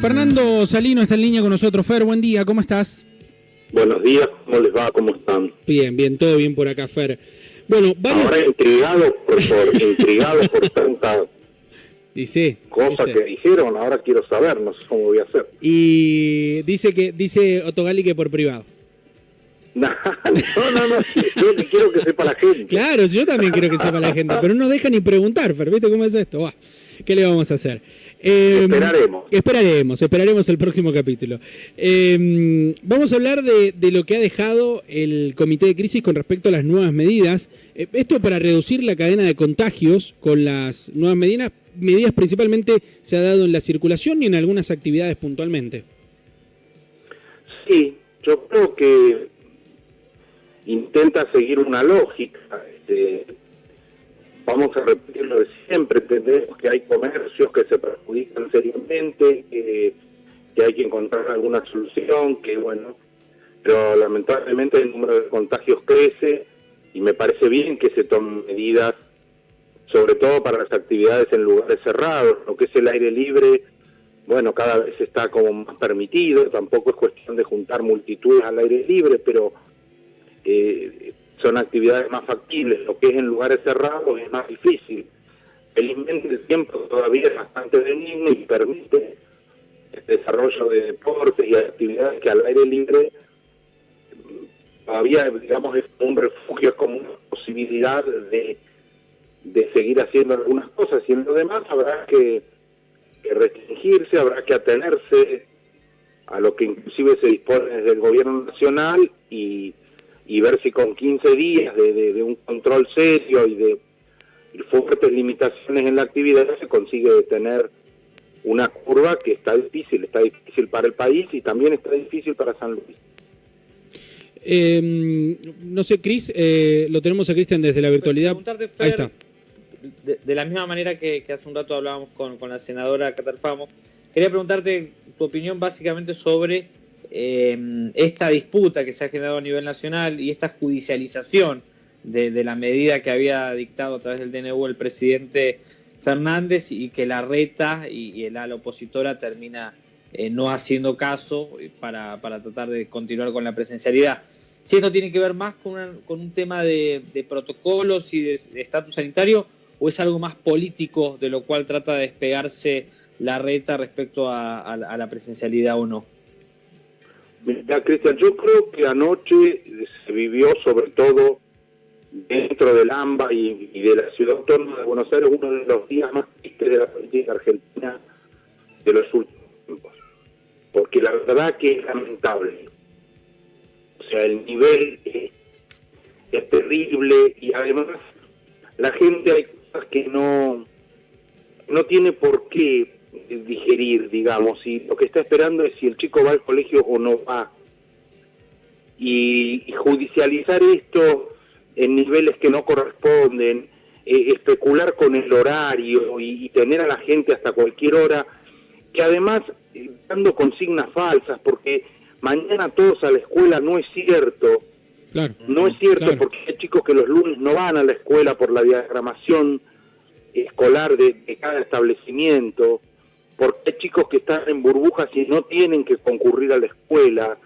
Fernando Salino está en línea con nosotros. Fer, buen día, ¿cómo estás? Buenos días, ¿cómo les va? ¿Cómo están? Bien, bien, todo bien por acá, Fer. Bueno, vamos... Ahora intrigado por tanta cosa que dijeron, ahora quiero saber, no sé cómo voy a hacer. Y dice Otogali que por privado. No, yo quiero que sepa la gente. Claro, yo también quiero que sepa la gente, pero no deja ni preguntar, Fer, ¿viste cómo es esto? Bah, ¿qué le vamos a hacer? Esperaremos el próximo capítulo. Vamos a hablar de lo que ha dejado el Comité de Crisis con respecto a las nuevas medidas. Esto para reducir la cadena de contagios con las nuevas medidas principalmente se ha dado en la circulación y en algunas actividades puntualmente. Sí, yo creo que intenta seguir una lógica. Vamos a repetirlo de siempre, entendemos que hay comercios que se perjudican seriamente, que hay que encontrar alguna solución, pero lamentablemente el número de contagios crece y me parece bien que se tomen medidas, sobre todo para las actividades en lugares cerrados, lo que es el aire libre, cada vez está como más permitido, tampoco es cuestión de juntar multitudes al aire libre, pero son actividades más factibles. Lo que es en lugares cerrados es más difícil. Felizmente el tiempo todavía es bastante benigno y permite el desarrollo de deportes y actividades que al aire libre todavía, digamos, es un refugio, es como una posibilidad de seguir haciendo algunas cosas, y en lo demás habrá que restringirse, habrá que atenerse a lo que inclusive se dispone desde el gobierno nacional y ver si con 15 días de un control serio y de fuertes limitaciones en la actividad se consigue detener una curva que está difícil para el país y también está difícil para San Luis. No sé, Cris, lo tenemos a Cristian desde la virtualidad. Fer, ahí está. De la misma manera que hace un rato hablábamos con la senadora Catarfamo, quería preguntarte tu opinión básicamente sobre esta disputa que se ha generado a nivel nacional y esta judicialización de la medida que había dictado a través del DNU el presidente Fernández y que la reta y el ala opositora termina no haciendo caso para tratar de continuar con la presencialidad. Si esto tiene que ver más con un tema de protocolos y de estatus sanitario, o es algo más político de lo cual trata de despegarse la reta respecto a la presencialidad o no. Mira, Cristian, yo creo que anoche se vivió, sobre todo dentro del AMBA y de la Ciudad Autónoma de Buenos Aires, uno de los días más tristes de la política argentina de los últimos tiempos. Porque la verdad que es lamentable. O sea, el nivel es terrible y además la gente, hay cosas que no tiene por qué digerir, digamos, y lo que está esperando es si el chico va al colegio o no va. Y judicializar esto en niveles que no corresponden, especular con el horario y tener a la gente hasta cualquier hora, que además dando consignas falsas, porque mañana todos a la escuela no es cierto. Claro, no es cierto, claro. Porque hay chicos que los lunes no van a la escuela por la diagramación escolar de cada establecimiento, porque hay chicos que están en burbujas y no tienen que concurrir a la escuela,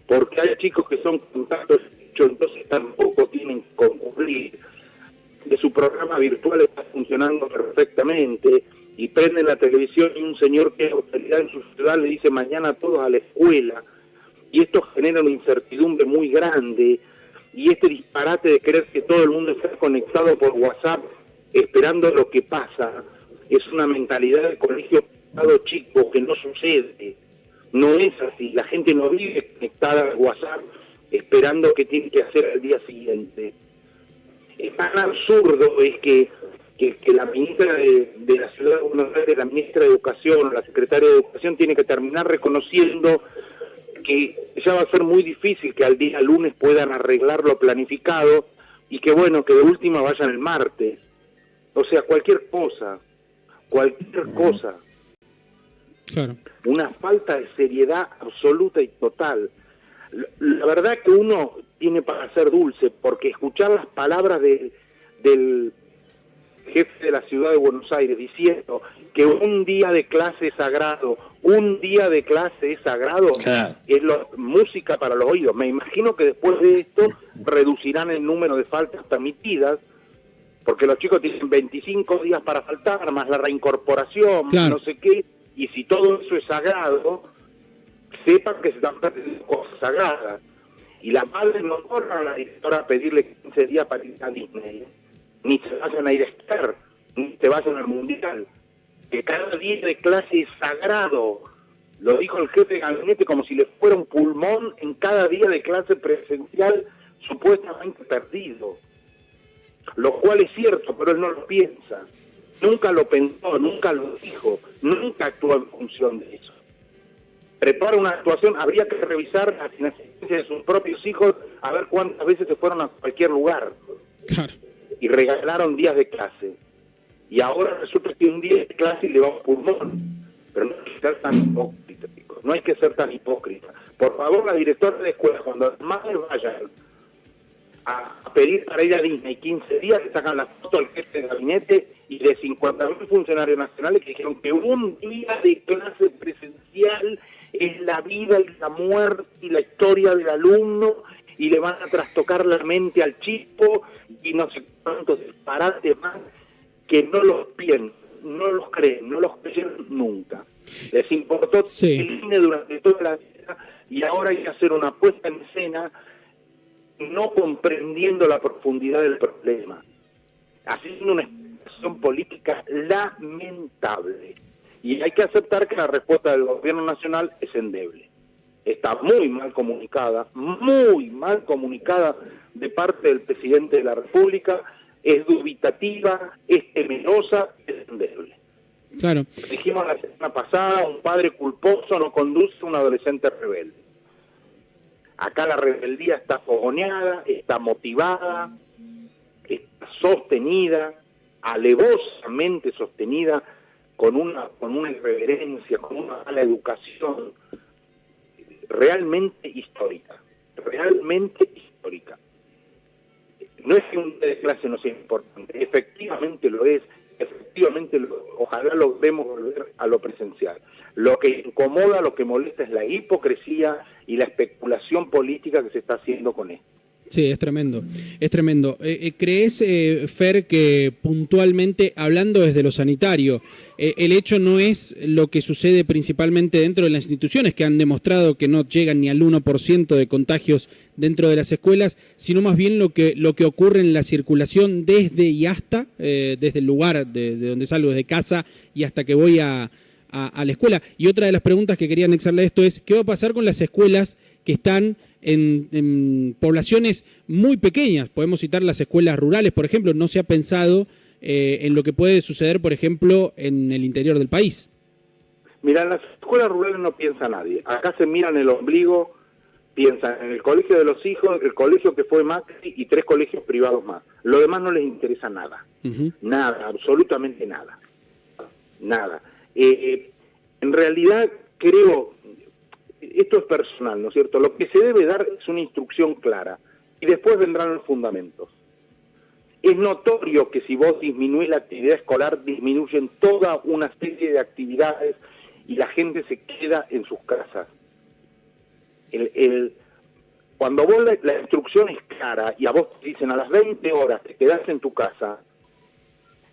porque hay chicos que son contactos hechos, entonces tampoco tienen que concurrir, que su programa virtual está funcionando perfectamente, y prenden la televisión y un señor que es autoridad en su ciudad le dice mañana todos a la escuela, y esto genera una incertidumbre muy grande, y este disparate de creer que todo el mundo está conectado por WhatsApp esperando lo que pasa, es una mentalidad de colegio chico que no sucede. No es así, la gente no vive conectada al WhatsApp esperando qué tiene que hacer al día siguiente. Es tan absurdo es que la ministra de la Ciudad de Buenos Aires, la ministra de Educación o la secretaria de Educación tiene que terminar reconociendo que ya va a ser muy difícil que al día lunes puedan arreglar lo planificado y que que de última vayan el martes. O sea, cualquier cosa. Claro. Una falta de seriedad absoluta y total. La verdad que uno tiene para ser dulce, porque escuchar las palabras del jefe de la Ciudad de Buenos Aires diciendo que un día de clase es sagrado, un día de clase es sagrado, Claro. es música para los oídos. Me imagino que después de esto reducirán el número de faltas permitidas, porque los chicos tienen 25 días para faltar, más la reincorporación, Claro. no sé qué, y si todo eso es sagrado, sepan que se están perdiendo cosas sagradas. Y las madres no corran a la directora a pedirle 15 días para ir a Disney, ni se vayan a ir a estar, ni se vayan al Mundial. Que cada día de clase es sagrado. Lo dijo el jefe de gabinete como si le fuera un pulmón en cada día de clase presencial supuestamente perdido. Lo cual es cierto, pero él no lo piensa. Nunca lo pensó, nunca lo dijo, nunca actuó en función de eso. Prepara una actuación, habría que revisar la asistencia de sus propios hijos a ver cuántas veces se fueron a cualquier lugar Claro. y regalaron días de clase. Y ahora resulta que un día de clase le va un pulmón. Pero no hay que ser tan hipócrita, chicos. No hay que ser tan hipócrita. Por favor, la directora de escuela, cuando las madres vayan a pedir para ir a Disney 15 días, le sacan la foto al jefe de gabinete y de 50.000 funcionarios nacionales que dijeron que un día de clase presencial es la vida y la muerte y la historia del alumno, y le van a trastocar la mente al chico y no sé cuántos disparates más, que no los piensan, no los creen, no los creyeron nunca. Les importó Sí. el cine durante toda la vida, y ahora hay que hacer una puesta en escena no comprendiendo la profundidad del problema, haciendo una expresión política lamentable. Y hay que aceptar que la respuesta del gobierno nacional es endeble. Está muy mal comunicada de parte del presidente de la República, es dubitativa, es temerosa, es endeble. Claro. Dijimos la semana pasada, un padre culposo no conduce a un adolescente rebelde. Acá la rebeldía está fogoneada, está motivada, está sostenida, alevosamente sostenida, con una irreverencia, con una mala educación realmente histórica. No es que un día de clase no sea importante, efectivamente lo es, ojalá logremos volver a lo presencial. Lo que incomoda, lo que molesta es la hipocresía y la especulación política que se está haciendo con esto. Sí, es tremendo, es tremendo. ¿Crees, Fer, que puntualmente, hablando desde lo sanitario, el hecho no es lo que sucede principalmente dentro de las instituciones, que han demostrado que no llegan ni al 1% de contagios dentro de las escuelas, sino más bien lo que ocurre en la circulación desde y hasta, desde el lugar de donde salgo, desde casa y hasta que voy a la escuela? Y otra de las preguntas que quería anexarle a esto es, ¿qué va a pasar con las escuelas que están en poblaciones muy pequeñas? Podemos citar las escuelas rurales, por ejemplo. No se ha pensado en lo que puede suceder, por ejemplo, en el interior del país. Mira, en las escuelas rurales no piensa nadie. Acá se miran el ombligo, piensan en el colegio de los hijos, el colegio que fue Macri y 3 colegios privados más. Lo demás no les interesa nada. Uh-huh. Nada, absolutamente nada. Nada. En realidad creo, esto es personal, ¿no es cierto? Lo que se debe dar es una instrucción clara y después vendrán los fundamentos. Es notorio que si vos disminuís la actividad escolar, disminuyen toda una serie de actividades y la gente se queda en sus casas. Cuando vos la instrucción es clara y a vos te dicen a las 20 horas te quedás en tu casa,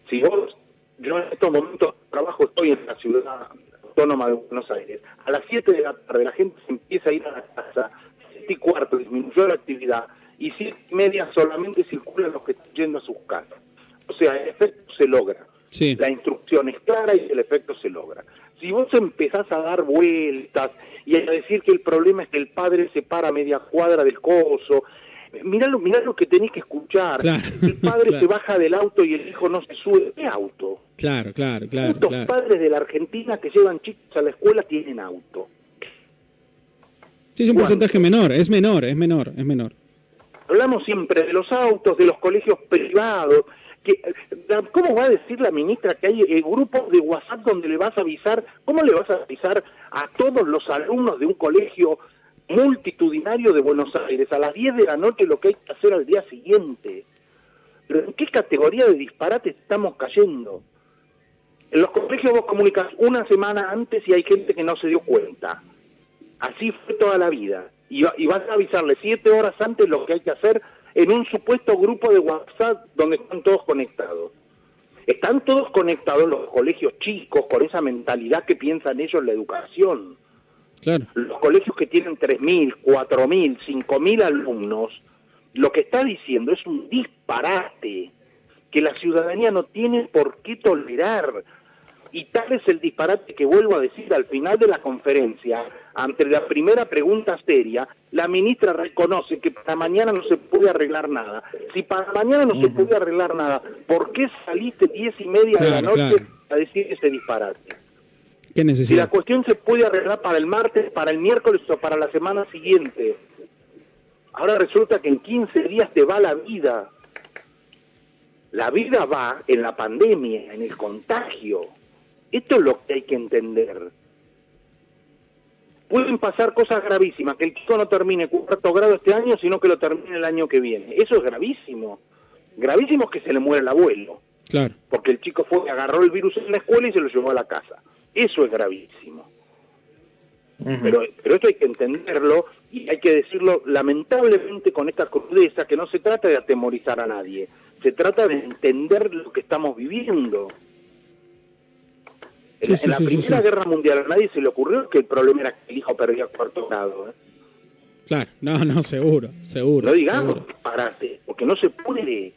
si vos, yo en estos momentos de trabajo estoy en la ciudad autónoma de Buenos Aires, a las 7 de la tarde la gente se empieza a ir a la casa, 7:15 disminuyó la actividad y 7:30 solamente circulan los que están yendo a sus casas. O sea, el efecto se logra. Sí. La instrucción es clara y el efecto se logra. Si vos empezás a dar vueltas y a decir que el problema es que el padre se para a media cuadra del coso, mirá lo que tenés que escuchar. Claro, El padre claro. se baja del auto y el hijo no se sube. ¿Qué auto? Claro. ¿Cuántos padres de la Argentina que llevan chicos a la escuela tienen auto? Sí, es un porcentaje menor, es menor. Hablamos siempre de los autos, de los colegios privados. ¿Cómo va a decir la ministra que hay grupos de WhatsApp donde le vas a avisar? ¿Cómo le vas a avisar a todos los alumnos de un colegio multitudinario de Buenos Aires a las 10 de la noche lo que hay que hacer al día siguiente? ¿Pero en qué categoría de disparate estamos cayendo? En los colegios vos comunicas una semana antes y hay gente que no se dio cuenta. Así fue toda la vida. Y vas a avisarle 7 horas antes lo que hay que hacer en un supuesto grupo de WhatsApp donde están todos conectados. Están todos conectados los colegios chicos con esa mentalidad que piensan ellos en la educación. Claro. Los colegios que tienen 3.000, 4.000, 5.000 alumnos, lo que está diciendo es un disparate que la ciudadanía no tiene por qué tolerar. Y tal es el disparate que vuelvo a decir al final de la conferencia, ante la primera pregunta seria, la ministra reconoce que para mañana no se puede arreglar nada. Si para mañana no se puede arreglar nada, ¿por qué saliste 10:30 de la noche a decir ese disparate? ¿Qué necesidad? Si la cuestión se puede arreglar para el martes, para el miércoles o para la semana siguiente. Ahora resulta que en 15 días te va la vida. La vida va en la pandemia, en el contagio. Esto es lo que hay que entender. Pueden pasar cosas gravísimas, que el chico no termine 4º grado este año, sino que lo termine el año que viene. Eso es gravísimo. Gravísimo es que se le muera el abuelo. Claro. Porque el chico agarró el virus en la escuela y se lo llevó a la casa. Eso es gravísimo. Pero esto hay que entenderlo y hay que decirlo lamentablemente con esta crudeza, que no se trata de atemorizar a nadie, se trata de entender lo que estamos viviendo. En la Primera Guerra Mundial a nadie se le ocurrió que el problema era que el hijo perdía 4º grado. Claro, no, seguro. No digamos disparate, porque no se puede.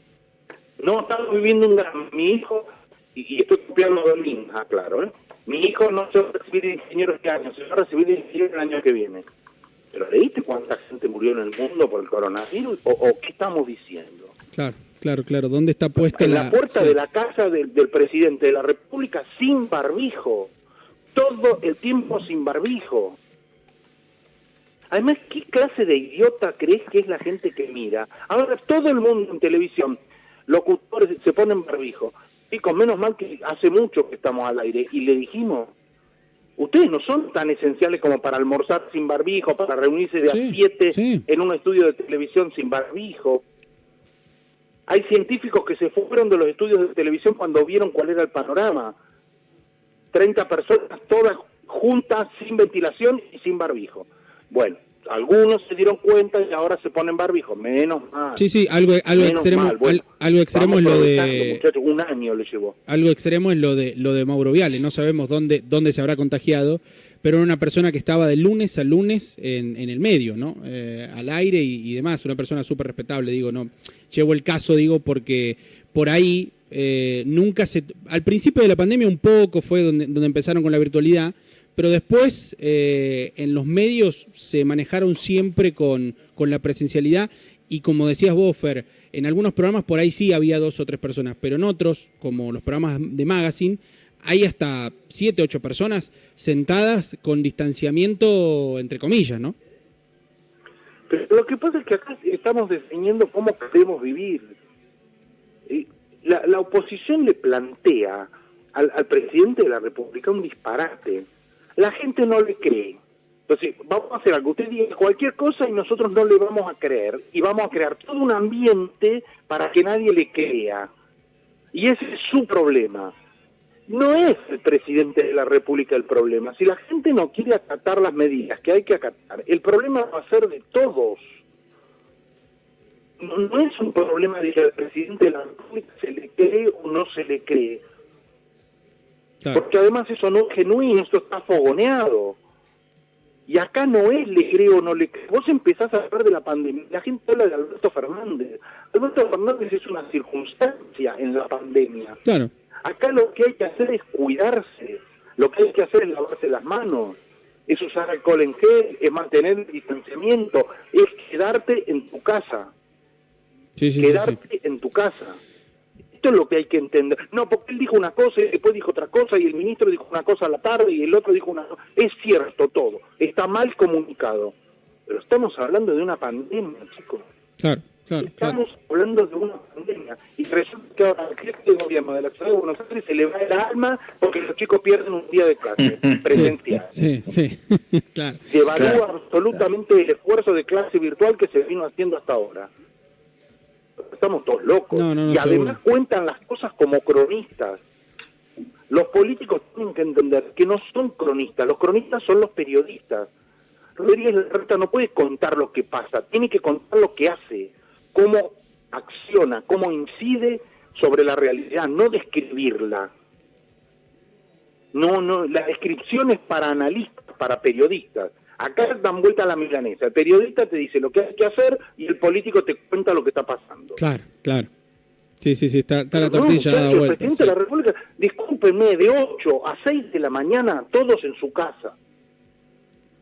No estamos viviendo un gran... Mi hijo, y estoy copiando de Linja, claro, mi hijo no se va a recibir de ingeniero este año, se va a recibir de ingeniero el año que viene. ¿Pero leíste cuánta gente murió en el mundo por el coronavirus? ¿O qué estamos diciendo? Claro. ¿Dónde está puesta en la puerta de la casa del presidente de la República sin barbijo? Todo el tiempo sin barbijo. Además, ¿qué clase de idiota crees que es la gente que mira? Ahora todo el mundo en televisión, locutores, se ponen barbijo. Chicos, menos mal que hace mucho que estamos al aire y le dijimos, ustedes no son tan esenciales como para almorzar sin barbijo, para reunirse de a 7 en un estudio de televisión sin barbijo. Hay científicos que se fueron de los estudios de televisión cuando vieron cuál era el panorama. 30 personas todas juntas, sin ventilación y sin barbijo. Bueno, algunos se dieron cuenta y ahora se ponen barbijo. Menos mal. Sí, algo extremo. Bueno, algo extremo es lo de... Muchachos, un año le llevó. Algo extremo es lo de Mauro Viale. No sabemos dónde se habrá contagiado, pero era una persona que estaba de lunes a lunes en el medio, ¿no? Al aire y demás. Una persona súper respetable, digo, no. Llevo el caso, digo, porque por ahí nunca se... Al principio de la pandemia un poco fue donde empezaron con la virtualidad, pero después en los medios se manejaron siempre con la presencialidad y como decías vos, Fer, en algunos programas por ahí sí había 2 o 3 personas, pero en otros, como los programas de Magazine, hay hasta 7, 8 personas sentadas con distanciamiento entre comillas, ¿no? Pero lo que pasa es que acá estamos definiendo cómo queremos vivir. La oposición le plantea al presidente de la República un disparate. La gente no le cree. Entonces, vamos a hacer algo. Usted diga cualquier cosa y nosotros no le vamos a creer. Y vamos a crear todo un ambiente para que nadie le crea. Y ese es su problema. No es el presidente de la República el problema. Si la gente no quiere acatar las medidas que hay que acatar, el problema va a ser de todos. No es un problema de que al presidente de la República se le cree o no se le cree. Claro. Porque además eso no es genuino, esto está fogoneado. Y acá no es le creo o no le creo. Vos empezás a hablar de la pandemia, la gente habla de Alberto Fernández. Alberto Fernández es una circunstancia en la pandemia. Claro. Acá lo que hay que hacer es cuidarse, lo que hay que hacer es lavarse las manos, es usar alcohol en gel, es mantener el distanciamiento, es quedarte en tu casa. Quedarte en tu casa. Esto es lo que hay que entender. No, porque él dijo una cosa y después dijo otra cosa y el ministro dijo una cosa a la tarde y el otro dijo una cosa. Es cierto todo, está mal comunicado. Pero estamos hablando de una pandemia, chicos. Claro. Estamos hablando de una pandemia y resulta que ahora al jefe de gobierno de la ciudad de Buenos Aires se le va el alma porque los chicos pierden un día de clase presencial. Sí, claro. Se evalúa absolutamente el esfuerzo de clase virtual que se vino haciendo hasta ahora. Estamos todos locos. No, y además cuentan las cosas como cronistas. Los políticos tienen que entender que no son cronistas, los cronistas son los periodistas. Rodríguez Larreta no puede contar lo que pasa, tiene que contar lo que hace, cómo acciona, cómo incide sobre la realidad, no describirla. No, la descripción es para analistas, para periodistas. Acá dan vuelta a la milanesa. El periodista te dice lo que hay que hacer y el político te cuenta lo que está pasando. Claro. Sí, está la tortilla dada vuelta. El presidente de la República, discúlpenme, de 8 a 6 de la mañana, todos en su casa.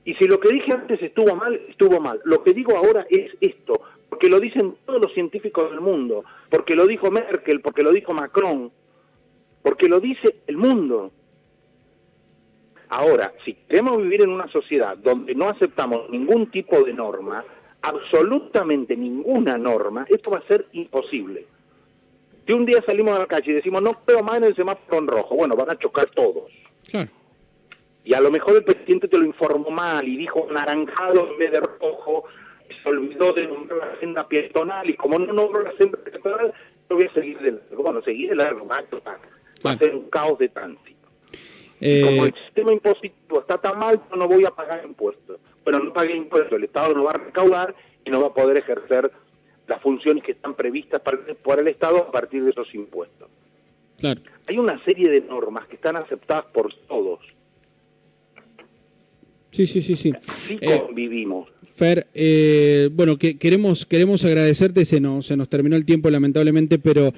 Y si lo que dije antes estuvo mal, estuvo mal. Lo que digo ahora es esto, porque lo dicen todos los científicos del mundo, porque lo dijo Merkel, porque lo dijo Macron, porque lo dice el mundo. Ahora, si queremos vivir en una sociedad donde no aceptamos ningún tipo de norma, absolutamente ninguna norma, esto va a ser imposible. Si un día salimos a la calle y decimos no veo más en el semáforo en rojo, bueno, van a chocar todos. Claro. Y a lo mejor el presidente te lo informó mal y dijo naranjado en vez de rojo, y se olvidó de nombrar la senda peatonal, y como no nombró la senda peatonal, yo voy a seguir de largo. Bueno, seguir de largo, va a ser un caos de tránsito. Como el sistema impositivo está tan mal, yo no voy a pagar impuestos. Pero no pague impuestos, el Estado no va a recaudar y no va a poder ejercer las funciones que están previstas por el Estado a partir de esos impuestos. Claro. Hay una serie de normas que están aceptadas por todos. Sí. Así convivimos. Fer, bueno, que queremos agradecerte, se nos terminó el tiempo lamentablemente, pero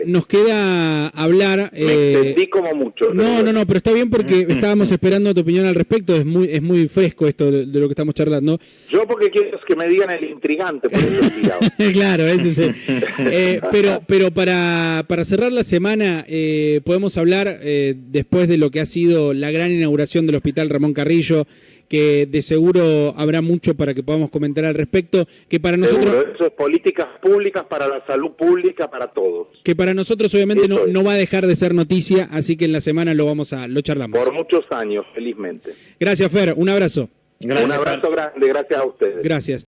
nos queda hablar. Me extendí como mucho. No, pero está bien porque estábamos esperando tu opinión al respecto, es muy fresco esto de lo que estamos charlando. Yo porque quiero que me digan el intrigante, por eso Claro, ese es pero para cerrar la semana podemos hablar después de lo que ha sido la gran inauguración del Hospital Ramón Carrillo, que de seguro habrá mucho para que podamos comentar al respecto, que para nosotros... Seguro, eso es políticas públicas para la salud pública, para todos. Que para nosotros obviamente no va a dejar de ser noticia, así que en la semana lo charlamos. Por muchos años, felizmente. Gracias, Fer, un abrazo. Gracias, un abrazo grande, gracias a ustedes. Gracias.